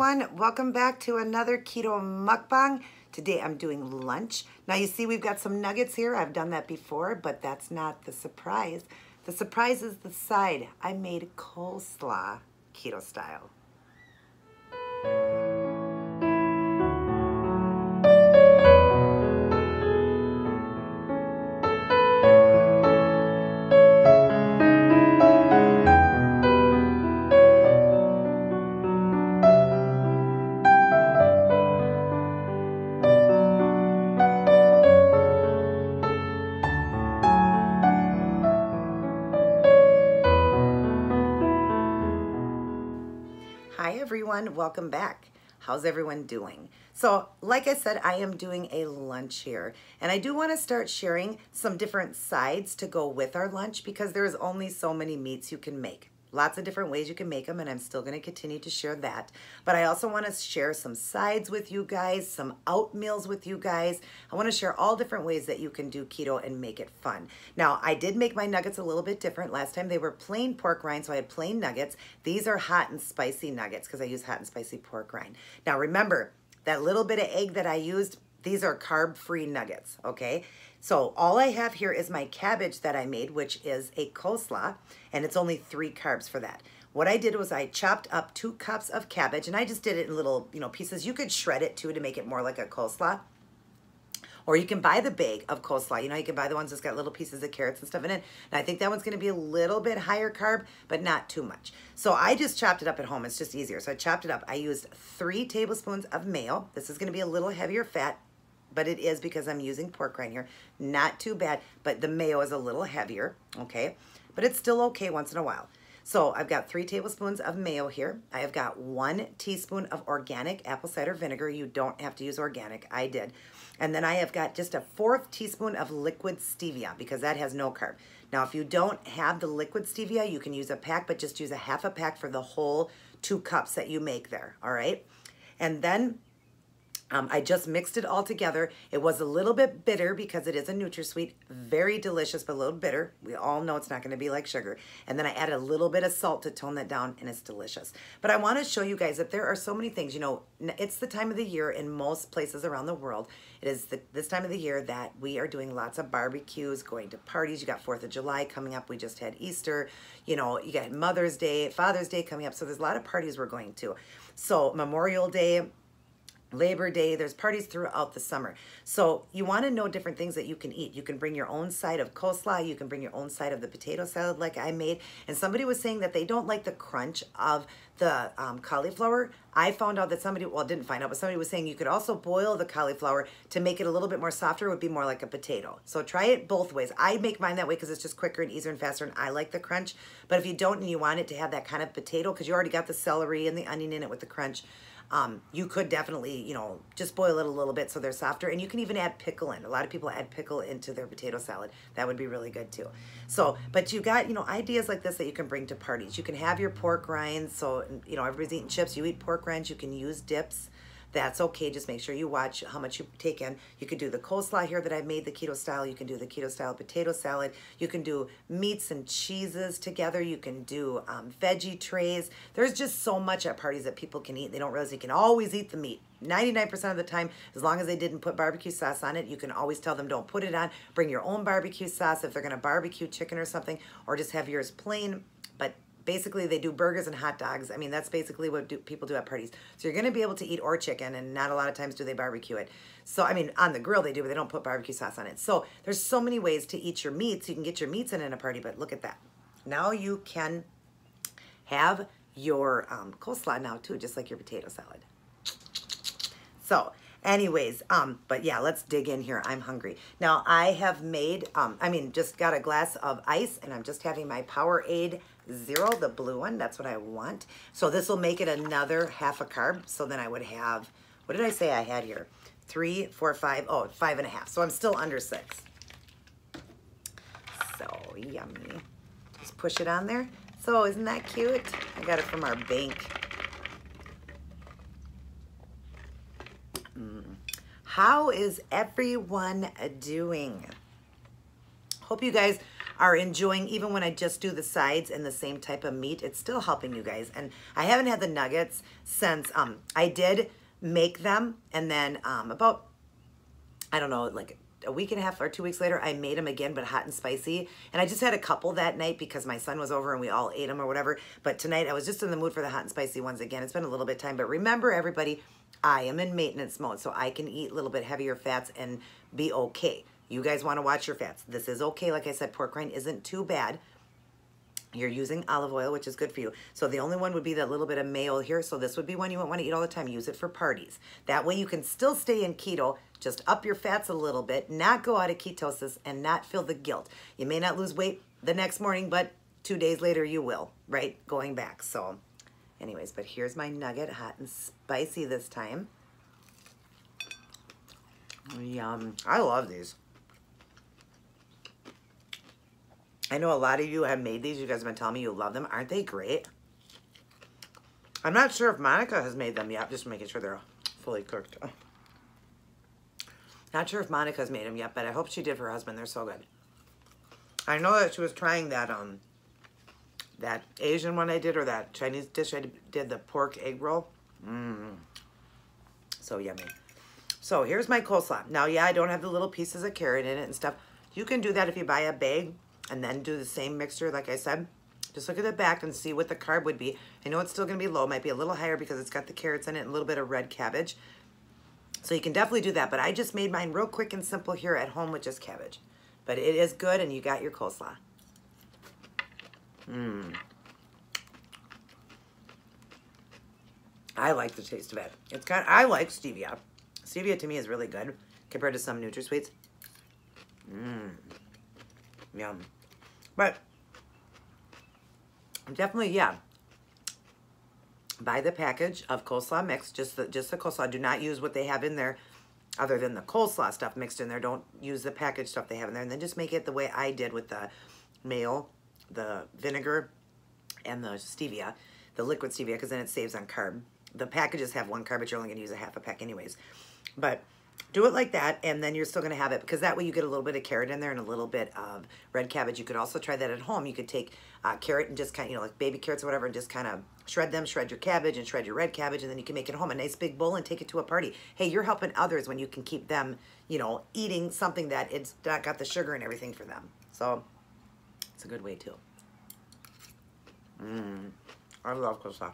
everyone, welcome back to another keto mukbang. Today I'm doing lunch. Now you see we've got some nuggets here. I've done that before, but that's not the surprise. The surprise is the side. I made coleslaw keto style. Hi everyone, welcome back. How's everyone doing? So like I said, I am doing a lunch here, and I do want to start sharing some different sides to go with our lunch because there's only so many meats you can make. Lots of different ways you can make them, and I'm still going to continue to share that. But I also want to share some sides with you guys, some oatmeals with you guys. I want to share all different ways that you can do keto and make it fun. Now, I did make my nuggets a little bit different. Last time they were plain pork rind, so I had plain nuggets. These are hot and spicy nuggets because I use hot and spicy pork rind. Now, remember, that little bit of egg that I used, these are carb-free nuggets, okay? So all I have here is my cabbage that I made, which is a coleslaw, and it's only 3 carbs for that. What I did was I chopped up 2 cups of cabbage, and I just did it in little, pieces. You could shred it too to make it more like a coleslaw. Or you can buy the bag of coleslaw. You can buy the ones that's got little pieces of carrots and stuff in it. And I think that one's gonna be a little bit higher carb, but not too much. So I just chopped it up at home. It's just easier. So I chopped it up. I used 3 tablespoons of mayo. This is gonna be a little heavier fat, but it is because I'm using pork rind here. Not too bad, but the mayo is a little heavier, okay? But it's still okay once in a while. So I've got 3 tablespoons of mayo here. I have got 1 teaspoon of organic apple cider vinegar. You don't have to use organic, I did. And then I have got just a 1/4 teaspoon of liquid stevia because that has no carb. Now, if you don't have the liquid stevia, you can use a pack, but just use a half a pack for the whole 2 cups that you make there, all right? And then I just mixed it all together. It was a little bit bitter because it is a NutraSweet. Very delicious, but a little bitter. We all know it's not going to be like sugar. And then I added a little bit of salt to tone that down, and it's delicious. But I want to show you guys that there are so many things. It's the time of the year in most places around the world. It is this time of the year that we are doing lots of barbecues, going to parties. You got 4th of July coming up. We just had Easter. You got Mother's Day, Father's Day coming up. So there's a lot of parties we're going to. So Memorial Day, Labor Day, there's parties throughout the summer. So you want to know different things that you can eat. You can bring your own side of coleslaw. You can bring your own side of the potato salad like I made. And somebody was saying that they don't like the crunch of the cauliflower. I found out that somebody was saying you could also boil the cauliflower to make it a little bit more softer. It would be more like a potato. So try it both ways. I make mine that way because it's just quicker and easier and faster, and I like the crunch. But if you don't and you want it to have that kind of potato, because you already got the celery and the onion in it with the crunch, you could definitely, just boil it a little bit so they're softer. And you can even add pickle in. A lot of people add pickle into their potato salad. That would be really good too. So, but you got, ideas like this that you can bring to parties. You can have your pork rinds. So, everybody's eating chips. You eat pork rinds. You can use dips. That's okay. Just make sure you watch how much you take in. You could do the coleslaw here that I made the keto style. You can do the keto style potato salad. You can do meats and cheeses together. You can do veggie trays. There's just so much at parties that people can eat. They don't realize you can always eat the meat. 99% of the time, as long as they didn't put barbecue sauce on it, you can always tell them don't put it on. Bring your own barbecue sauce if they're going to barbecue chicken or something, or just have yours plain. But basically, they do burgers and hot dogs. I mean, that's basically what people do at parties. So you're going to be able to eat or chicken, and not a lot of times do they barbecue it. So, I mean, on the grill they do, but they don't put barbecue sauce on it. So there's so many ways to eat your meats. You can get your meats in a party, but look at that. Now you can have your coleslaw now, too, just like your potato salad. So anyways, but yeah, let's dig in here. I'm hungry. Now I have made, just got a glass of ice, and I'm just having my Powerade Zero, the blue one. That's what I want. So this will make it another half a carb. So then I would have, what did I say I had here? 3, 4, 5, 5.5. So I'm still under 6. So yummy. Just push it on there. So isn't that cute? I got it from our bank. How is everyone doing? Hope you guys are enjoying, even when I just do the sides and the same type of meat, it's still helping you guys. And I haven't had the nuggets since I did make them, and then about, I don't know, like a week and a half or 2 weeks later, I made them again, but hot and spicy. And I just had a couple that night because my son was over and we all ate them or whatever. But tonight I was just in the mood for the hot and spicy ones again. It's been a little bit of time, but remember everybody, I am in maintenance mode, so I can eat a little bit heavier fats and be okay. You guys want to watch your fats. This is okay. Like I said, pork rind isn't too bad. You're using olive oil, which is good for you. So the only one would be that little bit of mayo here. So this would be one you won't want to eat all the time. Use it for parties. That way you can still stay in keto, just up your fats a little bit, not go out of ketosis, and not feel the guilt. You may not lose weight the next morning, but 2 days later you will, right? Going back. So anyways, but here's my nugget, hot and spicy this time. Yum. I love these. I know a lot of you have made these. You guys have been telling me you love them. Aren't they great? I'm not sure if Monica has made them yet. Just making sure they're fully cooked. Not sure if Monica's made them yet, but I hope she did for her husband. They're so good. I know that she was trying that that Asian one I did, or that Chinese dish I did, the pork egg roll. So yummy. So here's my coleslaw. Now, yeah, I don't have the little pieces of carrot in it and stuff. You can do that if you buy a bag and then do the same mixture, like I said. Just look at the back and see what the carb would be. I know it's still going to be low. It might be a little higher because it's got the carrots in it and a little bit of red cabbage. So you can definitely do that. But I just made mine real quick and simple here at home with just cabbage. But it is good, and you got your coleslaw. I like the taste of it. It's got, I like stevia. Stevia to me is really good compared to some NutraSweets. Yum. But definitely, yeah. Buy the package of coleslaw mix, just the coleslaw. Do not use what they have in there other than the coleslaw stuff mixed in there. Don't use the packaged stuff they have in there. And then just make it the way I did with the mayo, the vinegar, and the stevia, the liquid stevia, because then it saves on carb. The packages have 1 carb, but you're only going to use a half a pack anyways. But do it like that, and then you're still going to have it, because that way you get a little bit of carrot in there and a little bit of red cabbage. You could also try that at home. You could take carrot and just kind of, you know, like baby carrots or whatever, and just kind of shred them, shred your cabbage and shred your red cabbage, and then you can make it at home, a nice big bowl, and take it to a party. Hey, you're helping others when you can keep them, you know, eating something that it's not got the sugar and everything for them. So it's a good way too. I love coleslaw.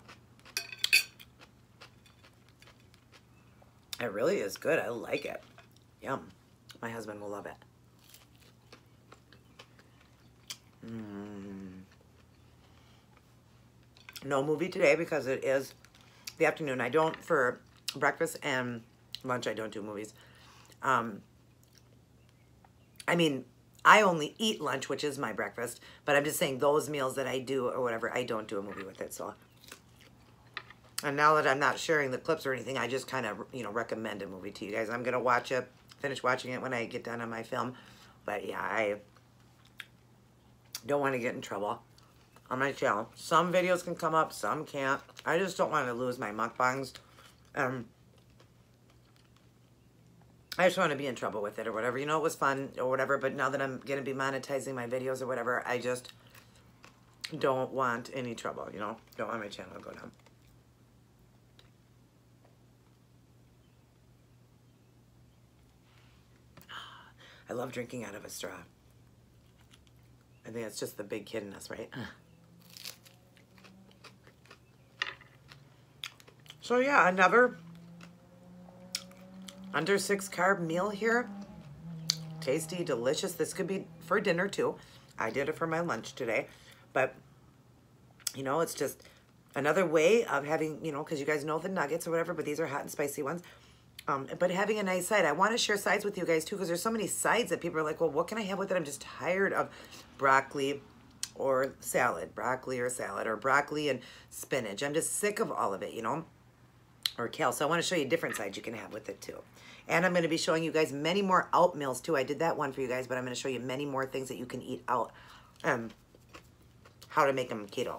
It really is good. I like it. Yum. My husband will love it. No movie today because it is the afternoon. I don't, for breakfast and lunch, I don't do movies. I mean, I only eat lunch, which is my breakfast, but I'm just saying those meals that I do or whatever, I don't do a movie with it, so. And now that I'm not sharing the clips or anything, I just kind of, you know, recommend a movie to you guys. I'm going to watch it, finish watching it when I get done on my film. But yeah, I don't want to get in trouble on my channel. Some videos can come up, some can't. I just don't want to lose my mukbangs. I just want to be in trouble with it or whatever. You know, it was fun or whatever, but now that I'm going to be monetizing my videos or whatever, I just don't want any trouble, you know? Don't want my channel to go down. I love drinking out of a straw. I think it's just the big kid in us, right? So yeah, another under 6 carb meal here. Tasty, delicious. This could be for dinner too. I did it for my lunch today. But, you know, it's just another way of having, you know, because you guys know the nuggets or whatever, but these are hot and spicy ones. But having a nice side. I want to share sides with you guys too, because there's so many sides that people are like, well, what can I have with it? I'm just tired of broccoli or salad, or broccoli and spinach. I'm just sick of all of it, you know, or kale. So I want to show you different sides you can have with it too. And I'm going to be showing you guys many more out meals too. I did that one for you guys, but I'm going to show you many more things that you can eat out. How to make them keto.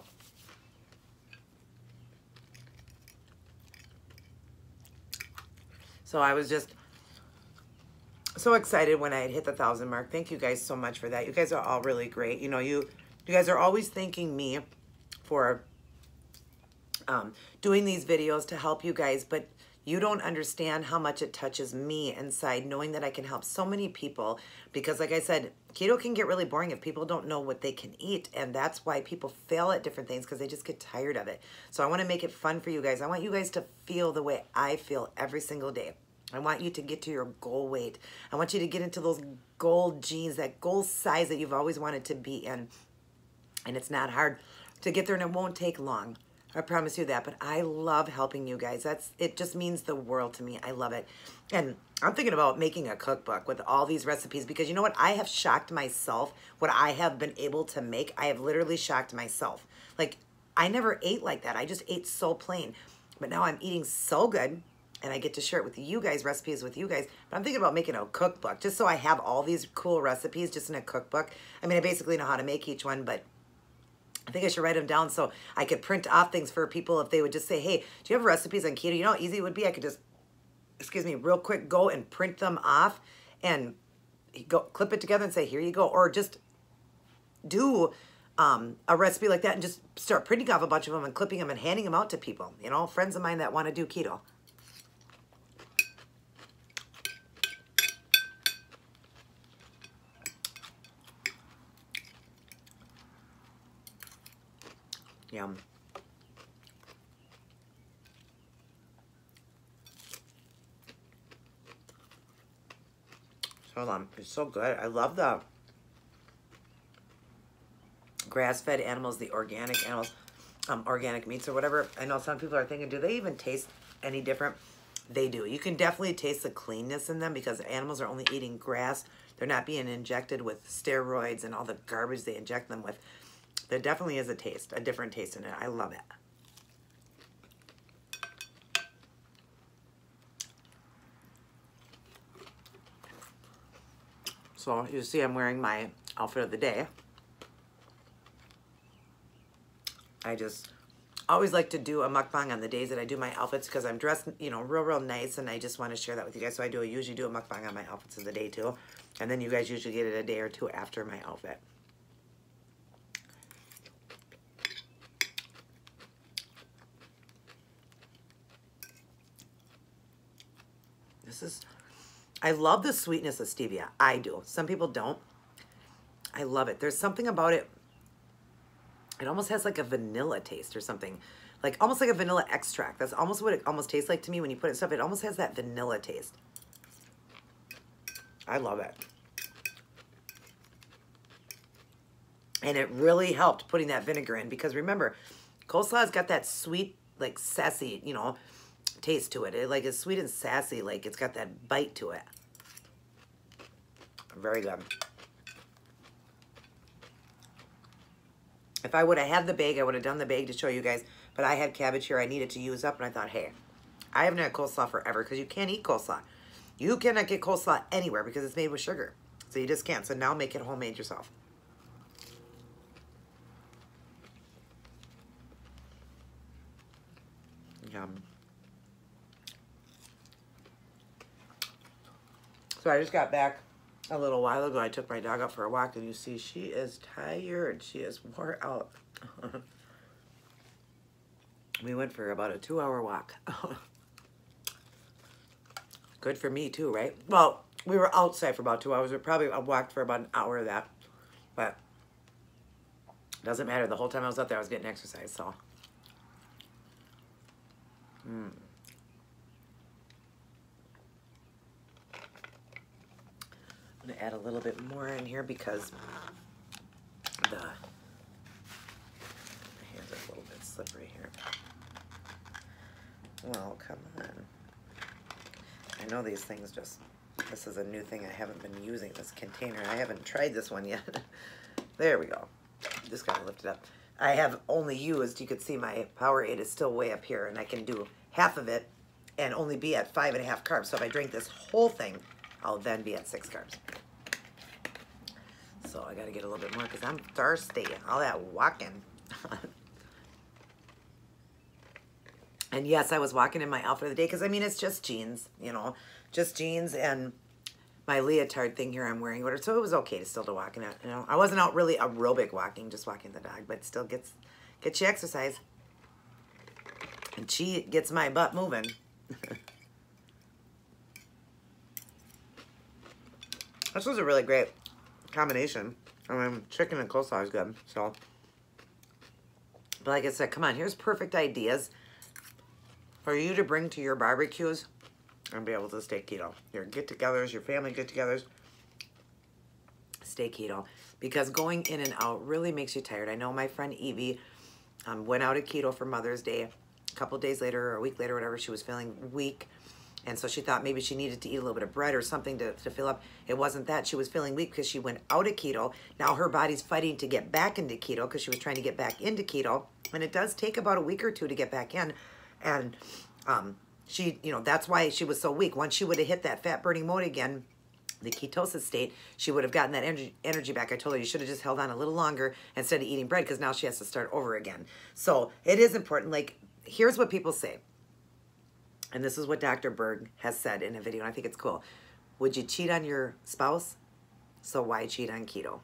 So I was just so excited when I had hit the 1,000 mark. Thank you guys so much for that. You guys are all really great. You know, you guys are always thanking me for doing these videos to help you guys, but you don't understand how much it touches me inside, knowing that I can help so many people. Because like I said, keto can get really boring if people don't know what they can eat, and that's why people fail at different things, because they just get tired of it. So I want to make it fun for you guys. I want you guys to feel the way I feel every single day. I want you to get to your goal weight. I want you to get into those goal jeans, that goal size that you've always wanted to be in. And it's not hard to get there, and it won't take long. I promise you that. But I love helping you guys. It just means the world to me. I love it. And I'm thinking about making a cookbook with all these recipes, because you know what? I have shocked myself what I have been able to make. I have literally shocked myself. Like, I never ate like that. I just ate so plain. But now I'm eating so good, and I get to share it with you guys, recipes with you guys. But I'm thinking about making a cookbook, just so I have all these cool recipes just in a cookbook. I mean, I basically know how to make each one, but I think I should write them down so I could print off things for people if they would just say, hey, do you have recipes on keto? You know how easy it would be? I could just, excuse me, real quick go and print them off and go clip it together and say, here you go. Or just do a recipe like that and just start printing off a bunch of them and clipping them and handing them out to people. You know, friends of mine that want to do keto. Yum. So it's so good. I love the grass-fed animals, the organic animals, organic meats or whatever. I know some people are thinking, do they even taste any different? They do. You can definitely taste the cleanness in them because the animals are only eating grass. They're not being injected with steroids and all the garbage they inject them with. There definitely is a taste, a different taste in it. I love it. So you see I'm wearing my outfit of the day. I just always like to do a mukbang on the days that I do my outfits because I'm dressed, you know, real nice, and I just want to share that with you guys. So I usually do a mukbang on my outfits of the day too. And then you guys usually get it a day or two after my outfit. I love the sweetness of stevia. I do. Some people don't. I love it. There's something about it. It almost has like a vanilla taste or something. Like almost like a vanilla extract. That's almost what it almost tastes like to me when you put it in stuff. It almost has that vanilla taste. I love it. And it really helped putting that vinegar in because remember, coleslaw's got that sweet, like sassy, you know, taste to it. Like it's sweet and sassy, like it's got that bite to it. Very good. If I would have had the bag, I would have done the bag to show you guys, but I had cabbage here I needed to use up, and I thought, hey, I haven't had coleslaw forever because you can't eat coleslaw. You cannot get coleslaw anywhere because it's made with sugar. So you just can't. So now make it homemade yourself. Yum. So I just got back a little while ago. I took my dog out for a walk, and you see she is tired. She is wore out. We went for about a 2-hour walk. Good for me too, right? Well, we were outside for about 2 hours. We probably walked for about an hour of that. But it doesn't matter. The whole time I was out there, I was getting exercise, so. I'm going to add a little bit more in here because my hands are a little bit slippery here. Well, come on. I know these things just, this is a new thing I haven't been using, this container. I haven't tried this one yet. There we go. Just gotta lift it up. I have only used, you could see my Powerade is still way up here, and I can do half of it and only be at 5.5 carbs. So if I drink this whole thing, I'll then be at 6 carbs. So I gotta get a little bit more because I'm thirsty. All that walking. And yes, I was walking in my outfit of the day because I mean, it's just jeans, you know, just jeans. And my leotard thing here I'm wearing, so it was okay to still to walking out. You know, I wasn't out really aerobic walking, just walking the dog, but still gets you exercise. And she gets my butt moving. This was a really great combination. I mean, chicken and coleslaw is good. So, but like I said, come on, here's perfect ideas for you to bring to your barbecues and be able to stay keto. Your get-togethers, your family get-togethers, stay keto. Because going in and out really makes you tired. I know my friend Evie went out of keto for Mother's Day. A couple days later or a week later, whatever, she was feeling weak. And so she thought maybe she needed to eat a little bit of bread or something to fill up. It wasn't that. She was feeling weak because she went out of keto. Now her body's fighting to get back into keto because she was trying to get back into keto. And it does take about a week or two to get back in. And she, you know, that's why she was so weak. Once she would have hit that fat burning mode again, the ketosis state, she would have gotten that energy back. I told her you should have just held on a little longer instead of eating bread because now she has to start over again. So it is important. Like, here's what people say. And this is what Dr. Berg has said in a video, and I think it's cool. Would you cheat on your spouse? So why cheat on keto?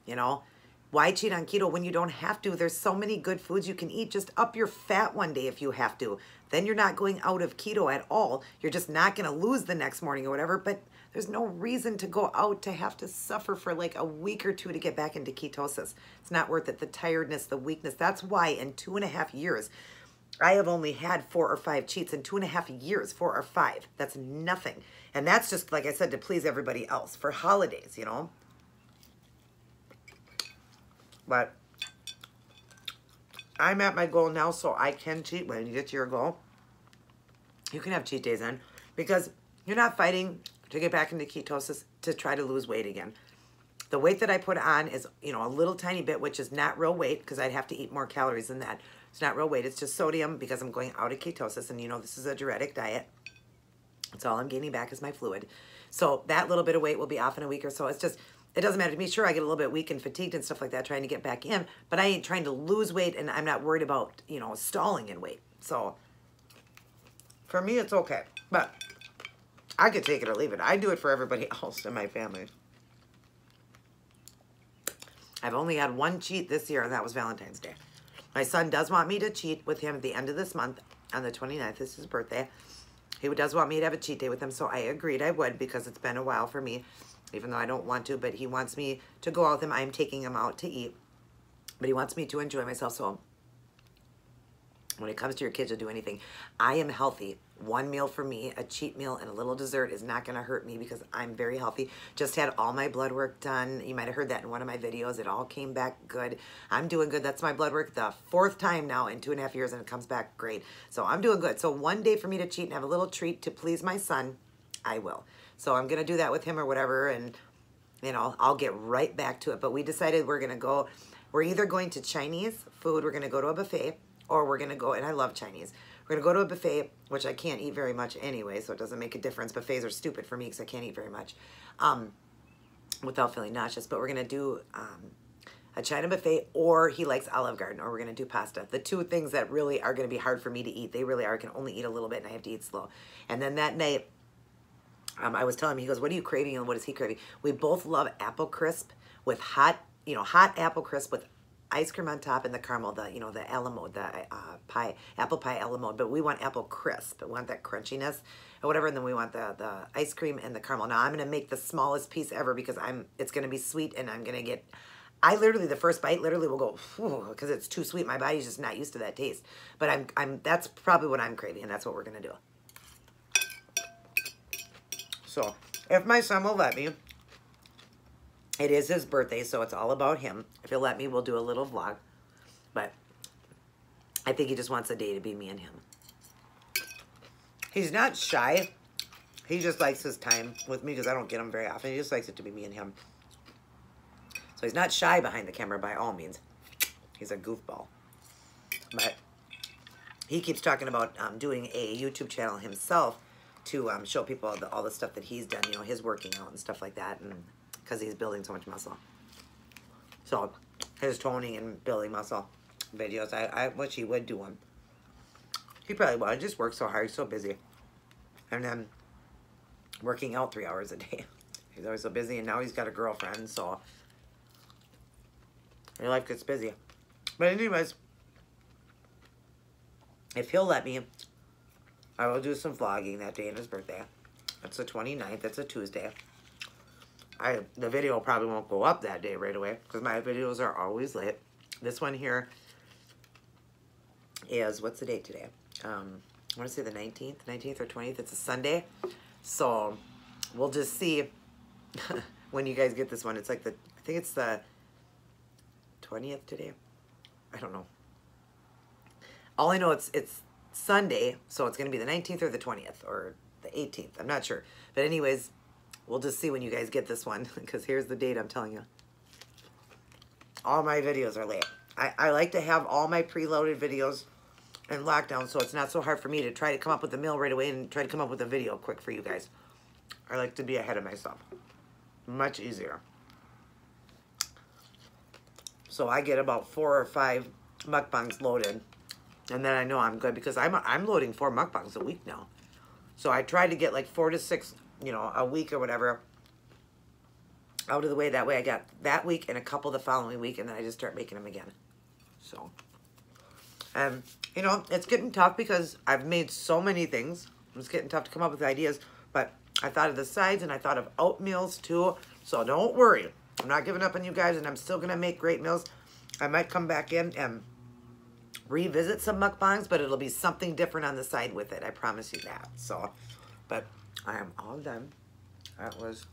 You know, why cheat on keto when you don't have to? There's so many good foods you can eat. Just up your fat one day if you have to. Then you're not going out of keto at all. You're just not going to lose the next morning or whatever, but there's no reason to go out to have to suffer for like a week or two to get back into ketosis. It's not worth it. The tiredness, the weakness. That's why in 2.5 years, I have only had 4 or 5 cheats in 2.5 years, 4 or 5. That's nothing. And that's just, like I said, to please everybody else for holidays, you know. But I'm at my goal now, so I can cheat when you get to your goal. You can have cheat days then because you're not fighting to get back into ketosis to try to lose weight again. The weight that I put on is, you know, a little tiny bit, which is not real weight because I'd have to eat more calories than that. It's not real weight. It's just sodium because I'm going out of ketosis. And, you know, this is a diuretic diet. That's all I'm gaining back is my fluid. So that little bit of weight will be off in a week or so. It's just, it doesn't matter to me. Sure, I get a little bit weak and fatigued and stuff like that trying to get back in. But I ain't trying to lose weight and I'm not worried about, you know, stalling in weight. So for me, it's okay. But I could take it or leave it. I do it for everybody else in my family. I've only had one cheat this year, and that was Valentine's Day. My son does want me to cheat with him at the end of this month on the 29th. This is his birthday. He does want me to have a cheat day with him, so I agreed I would because it's been a while for me, even though I don't want to, but he wants me to go out with him. I'm taking him out to eat, but he wants me to enjoy myself, so when it comes to your kids to do anything, I am healthy. One meal for me, a cheat meal, and a little dessert is not going to hurt me because I'm very healthy. Just had all my blood work done. You might have heard that in one of my videos. It all came back good. I'm doing good. That's my blood work the 4th time now in 2.5 years, and it comes back great. So I'm doing good. So one day for me to cheat and have a little treat to please my son, I will. So I'm going to do that with him or whatever, and you know, I'll get right back to it. But we decided we're either going to Chinese food, we're going to go to a buffet, or we're going to go, and I love Chinese, we're going to go to a buffet, which I can't eat very much anyway, so it doesn't make a difference. Buffets are stupid for me because I can't eat very much without feeling nauseous. But we're going to do a China buffet, or he likes Olive Garden, or we're going to do pasta. The two things that really are going to be hard for me to eat. They really are. I can only eat a little bit, and I have to eat slow. And then that night, I was telling him, he goes, what are you craving, and what is he craving? We both love apple crisp with hot apple crisp with ice cream on top and the caramel, the Alamo, the apple pie Alamo, but we want apple crisp. We want that crunchiness or whatever, and then we want the ice cream and the caramel. Now I'm gonna make the smallest piece ever because it's gonna be sweet, and I'm gonna get, the first bite literally will go, because it's too sweet. My body's just not used to that taste. But that's probably what I'm craving, and that's what we're gonna do. So if my son will let me, it is his birthday, so it's all about him. If he'll let me, we'll do a little vlog. But I think he just wants a day to be me and him. He's not shy. He just likes his time with me because I don't get him very often. He just likes it to be me and him. So he's not shy behind the camera by all means. He's a goofball. But he keeps talking about doing a YouTube channel himself to show people all the stuff that he's done, you know, his working out and stuff like that, and because he's building so much muscle. So his toning and building muscle videos, I wish he would do one. He probably will. He just works so hard, he's so busy. And then working out 3 hours a day. He's always so busy, and now he's got a girlfriend, so your life gets busy. But anyways, if he'll let me, I will do some vlogging that day on his birthday. It's the 29th. It's a Tuesday. The video probably won't go up that day right away because my videos are always late. This one here is, what's the date today? I want to say the 19th or 20th. It's a Sunday. So we'll just see when you guys get this one. It's like I think it's the 20th today. I don't know. All I know it's Sunday, so it's going to be the 19th or the 20th or the 18th. I'm not sure. But anyways, we'll just see when you guys get this one because here's the date I'm telling you. All my videos are late. I like to have all my preloaded videos in lockdown so it's not so hard for me to try to come up with a meal right away and try to come up with a video quick for you guys. I like to be ahead of myself. Much easier. So I get about 4 or 5 mukbangs loaded. And then I know I'm good because I'm loading 4 mukbangs a week now. So I try to get like 4 to 6, a week or whatever out of the way. That way I got that week and a couple the following week, and then I just start making them again. So, and it's getting tough because I've made so many things. It's getting tough to come up with ideas, but I thought of the sides and I thought of oatmeals too. So don't worry. I'm not giving up on you guys, and I'm still going to make great meals. I might come back in and revisit some mukbangs, but it'll be something different on the side with it. I promise you that. So, but I am all done. That was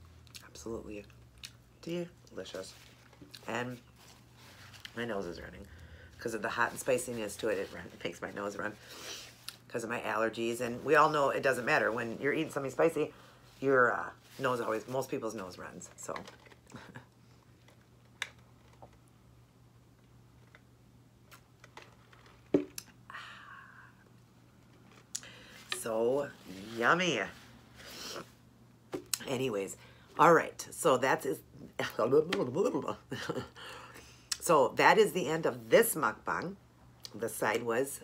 absolutely delicious. And my nose is running because of the hot and spiciness to it. It makes my nose run because of my allergies. And we all know it doesn't matter. When you're eating something spicy, your nose always, most people's nose runs. So. So yummy. Anyways, all right. So that is so that is the end of this mukbang. The side was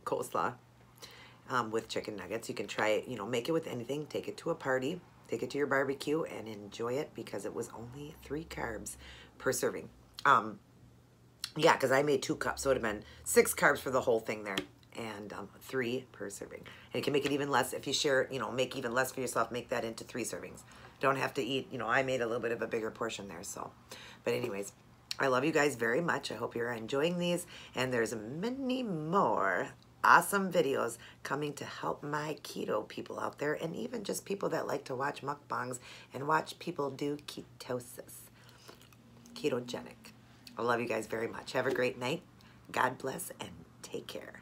coleslaw with chicken nuggets. You can try it, make it with anything. Take it to a party, take it to your barbecue, and enjoy it because it was only 3 carbs per serving. Yeah, because I made 2 cups, so it would have been 6 carbs for the whole thing there. And 3 per serving. And you can make it even less if you share, make even less for yourself, make that into 3 servings. Don't have to eat, I made a little bit of a bigger portion there, so. But anyways, I love you guys very much. I hope you're enjoying these, and there's many more awesome videos coming to help my keto people out there, and even just people that like to watch mukbangs and watch people do ketosis, ketogenic. I love you guys very much. Have a great night. God bless, and take care.